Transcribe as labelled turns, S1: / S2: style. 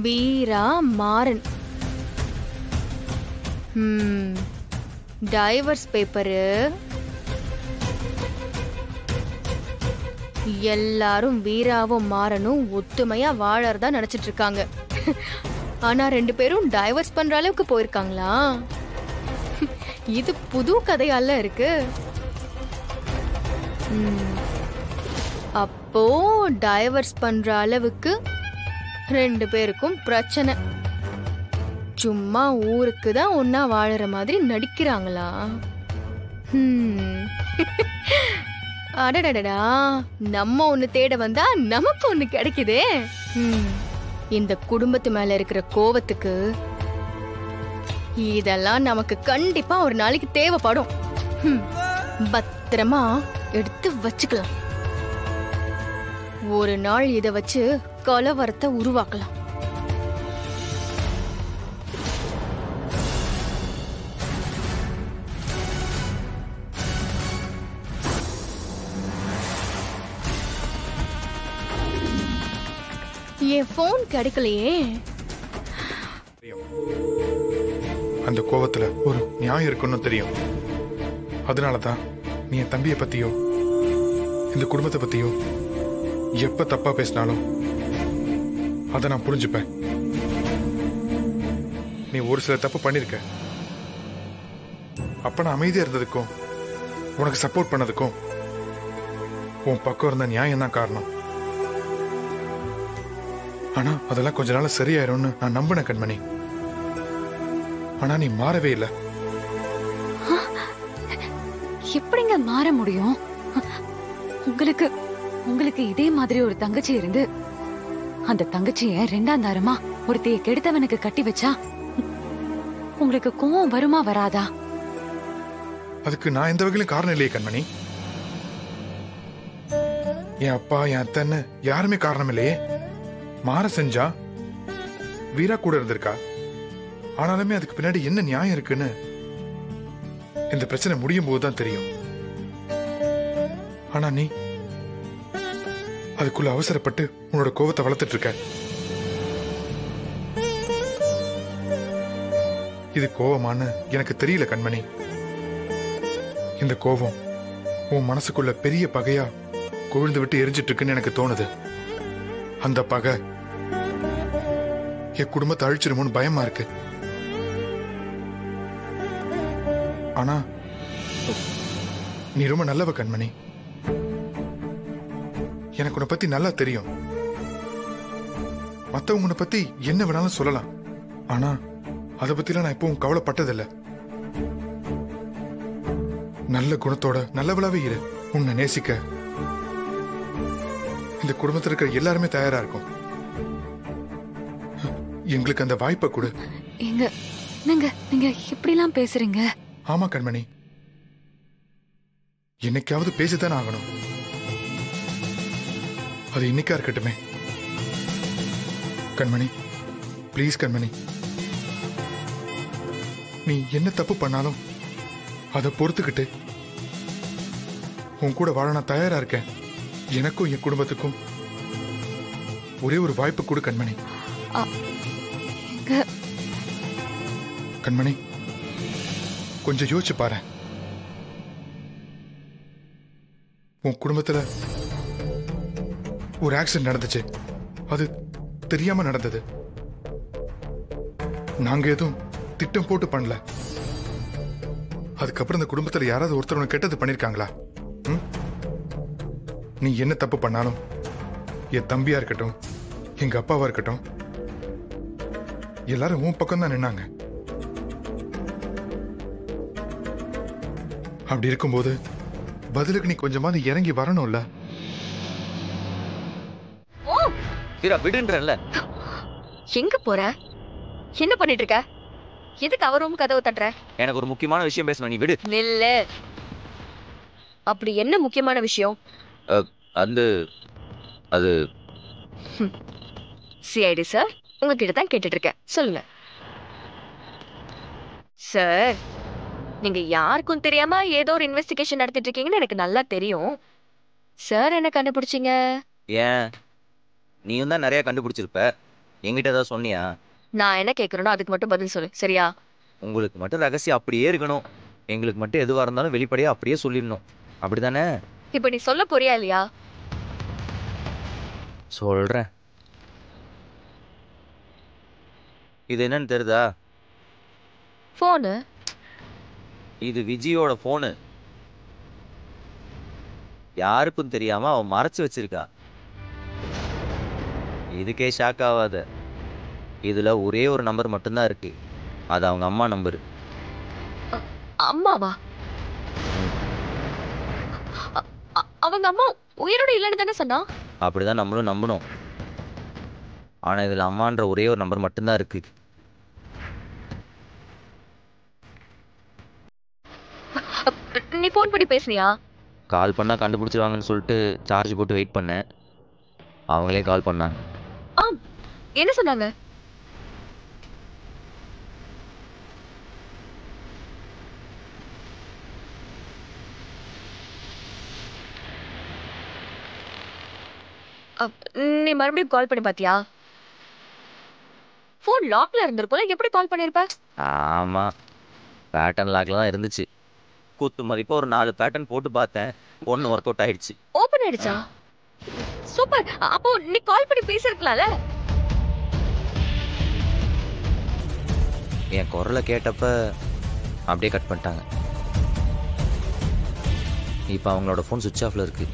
S1: வீரா Maran. Divorce paper எல்லாரும் வீராவும் மாறனும் ஒத்துமையா வாழறதா நினைச்சிட்டு இருக்காங்க. ஆனா 2 பேரும் டைவர்ஸ் பண்ற அளவுக்கு போயிருக்காங்களா? இது புது கதையால இருக்கு. அப்போ டைவர்ஸ் பண்ற அளவுக்கு 2 பேருக்கும் பிரச்சனை. சும்மா ஊருக்கு தான் ஒன்னா வாழற மாதிரி நடிக்கிறாங்களா? அடடடா, நம்ம ஒண்ணு தேட வந்தா நமக்கு ஒண்ணு கிடைக்குதே. இந்த குடும்பத்து மேல இருக்கிற கோவத்துக்கு இதெல்லாம் நமக்கு கண்டிப்பா ஒரு நாளைக்கு தேவைப்படும். பத்திரமா எடுத்து வச்சுக்கலாம். ஒரு நாள் இத வச்சு கலவரத்தை உருவாக்கலாம். என் போன் கிடைக்கலையே.
S2: அந்த கோவத்துல ஒரு நியாயம் இருக்குன்னு தெரியும். அதனாலதான் நீ என் தம்பியை பத்தியோ இந்த குடும்பத்தை பத்தியோ எப்ப தப்பா பேசினாலும் அதை நான் புரிஞ்சுப்பேன். நீ ஒரு சில தப்பு பண்ணிருக்க. அப்ப நான் அமைதியா இருந்ததுக்கும் உனக்கு சப்போர்ட் பண்ணதுக்கும் உன் பக்கம் இருந்த நியாயம் தான் காரணம். ஆனா அதெல்லாம் கொஞ்ச நாள் சரியாயிரும்னு நான் நம்பினேன் கண்மணி. ஆனா நீ மாறவே இல்லை.
S3: எப்படிங்க மாற முடியும்? உங்களுக்கு இதே மாதிரி ஒரு தங்கச்சி இருந்து அந்த தங்கச்சிய 2ஆம் தாரமா ஒருத்தைய கெடுத்தவனுக்கு கட்டி வச்சா உங்களுக்கு கோவம் வருமா வராதா?
S2: அதுக்கு நான் எந்த வகையிலும் காரணம் இல்லையே கண்மணி. என் அப்பா என் அத்தன்னு யாருமே காரணம் இல்லையே. மாற செஞ்சா வீரா கூட இருந்திருக்கா. ஆனாலுமே அதுக்கு பின்னாடி என்ன நியாயம் இருக்குன்னு இந்த பிரச்சனை முடியும் போதுதான் தெரியும். ஆனா நீ அதுக்குள்ள அவசரப்பட்டு உன்னோட கோவத்தை வளர்த்துட்டு இருக்க. இது கோவமான்னு எனக்கு தெரியல கண்மணி. இந்த கோவம் உன் மனசுக்குள்ள பெரிய பகையா கொழுந்து விட்டு எரிஞ்சிட்டு இருக்குன்னு எனக்கு தோணுது. அந்த பகை என் குடும்பத்தை அழிச்சிருமோன்னு பயமா இருக்கு. ஆனா நீ ரொம்ப நல்லவ கண்மணி. எனக்கு உன்னை பத்தி நல்லா தெரியும். மத்தவங்க உன்னை பத்தி என்ன வேணாலும் சொல்லலாம். ஆனா அதை பத்திலாம் நான் எப்பவும் கவலைப்பட்டதில்லை. நல்ல குணத்தோட நல்லவளாவே இரு. உன்னை நேசிக்க இந்த குடும்பத்தில் இருக்கிற எல்லாருமே தயாரா இருக்கும். எங்களுக்கு அந்த வாய்ப்பை கொடு.
S3: நீங்க இப்படிலாம் பேசுறீங்க?
S2: ஆமா கண்மணி, என்னைக்காவது பேசித்தானே ஆகணும். அது இன்னைக்கா இருக்கட்டுமே. கண்மணி பிளீஸ் கண்மணி, நீ என்ன தப்பு பண்ணாலும் அதை பொறுத்துக்கிட்டு உன் கூட வாழ நான் தயாரா இருக்கேன். எனக்கும் என் குடும்பத்துக்கும் ஒரே ஒரு வாய்ப்பு கொடு கண்மணி. கண்மணி கொஞ்சம் யோசிச்சு பாரு. உன் குடும்பத்துல ஒரு ஆக்சிடென்ட் நடந்துச்சு. அது தெரியாம நடந்தது. நாங்க எதுவும் திட்டம் போட்டு பண்ணல. அதுக்கப்புறம் இந்த குடும்பத்துல யாராவது ஒருத்தர் உனக்கு கெட்டது பண்ணிருக்காங்களா? நீ என்ன தப்பு பண்ணாலும் என் தம்பியா இருக்கட்டும் எங்க அப்பாவா இருக்கட்டும் எல்லாரும் உன் பக்கம் தான் நின்னாங்க. அப்படி இருக்கும்போது பதிலுக்கு நீ கொஞ்சமாவது இறங்கி வரணும்ல.
S4: விடுன்றல.
S5: எங்க போற? என்ன பண்ணிட்டு இருக்க? எதுக்கு அவர் ரூம் கதவு தட்டுற?
S4: எனக்கு ஒரு முக்கியமான விஷயம் பேசணும், நீ விடு.
S5: நில்லு. அப்படி என்ன முக்கியமான விஷயம்?
S4: அது
S5: சிஐடி சார் உங்ககிட்ட தான் கேட்டுட்டு இருக்கேன், சொல்லுங்க சார். நீங்க யாருக்கும் தெரியாம ஏதோ ஒரு இன்வெஸ்டிகேஷன் நடத்திட்டு இருக்கீங்கன்னு எனக்கு நல்லா தெரியும் சார். என்ன கண்டுபிடிச்சீங்க?
S4: ஏன் நீயும் தான் நிறைய கண்டுபிடிச்சிருப்ப. என்கிட்ட ஏதாவது சொன்னியா?
S5: நான் என்ன கேக்குறேனோ அதுக்கு மட்டும் பதில் சொல்லு, சரியா?
S4: உங்களுக்கு மட்டும் ரகசியம் அப்படியே இருக்கணும். எங்களுக்கு மட்டும் எதுவாக இருந்தாலும் வெளிப்படையாக அப்படியே சொல்லிடணும். அப்படிதானே?
S5: இப்ப நீ சொல்ல போறியா இல்லையா?
S4: சொல்கிறேன். இது என்னன்னு தெரியுதா?
S5: போனு.
S4: இது விஜயோட ஃபோனு. யாருக்கும் தெரியாம அவன் மறைச்சு வச்சிருக்கா. இதுக்கே ஷாக் ஆகாத. இதுல ஒரே ஒரு நம்பர் மட்டும்தான் இருக்கு. அது அவங்க அம்மா நம்பரு.
S5: அம்மாவா? அவங்க அம்மா உயிரோட இல்லைன்னு தானே சொன்னா?
S4: அப்படிதான் நம்மளும் நம்பணும். ஆனா இதுல அம்மான்ற ஒரே ஒரு நம்பர் மட்டும்தான் இருக்கு.
S5: நீ போன் பண்ணி பேசுனியா?
S4: கால் பண்ணா கண்டுபிடிச்சிருவாங்கன்னு சொல்லிட்டு சார்ஜ் போட்டு வெயிட் பண்ணேன். அவங்களே கால் பண்ணாங்க.
S5: ஆம். என்ன சொன்னாங்க? நீ மறுபடியும் கால் பண்ணி பாத்தியா? போன் லாக்ல இருந்திருக்கும், எப்படி கால் பண்ணிருப்ப?
S4: ஆமா, பேட்டர்ன் லாக்ல தான் இருந்துச்சு. கூத்து மதிப்பா ஒரு 4 பேட்டர்ன் போட்டு பார்த்தேன். ஒன்று ஒர்க் அவுட் ஆயிடுச்சு.
S5: ஓபன் ஆயிடுச்சா? சூப்பர். அப்போ நீ கால் பண்ணி பேசிருக்கலாம்ல.
S4: என் குரலை கேட்டப்ப அப்படியே கட் பண்ணிட்டாங்க. இப்போ அவங்களோட ஃபோன் சுவிட்ச் ஆஃப்ல இருக்கு.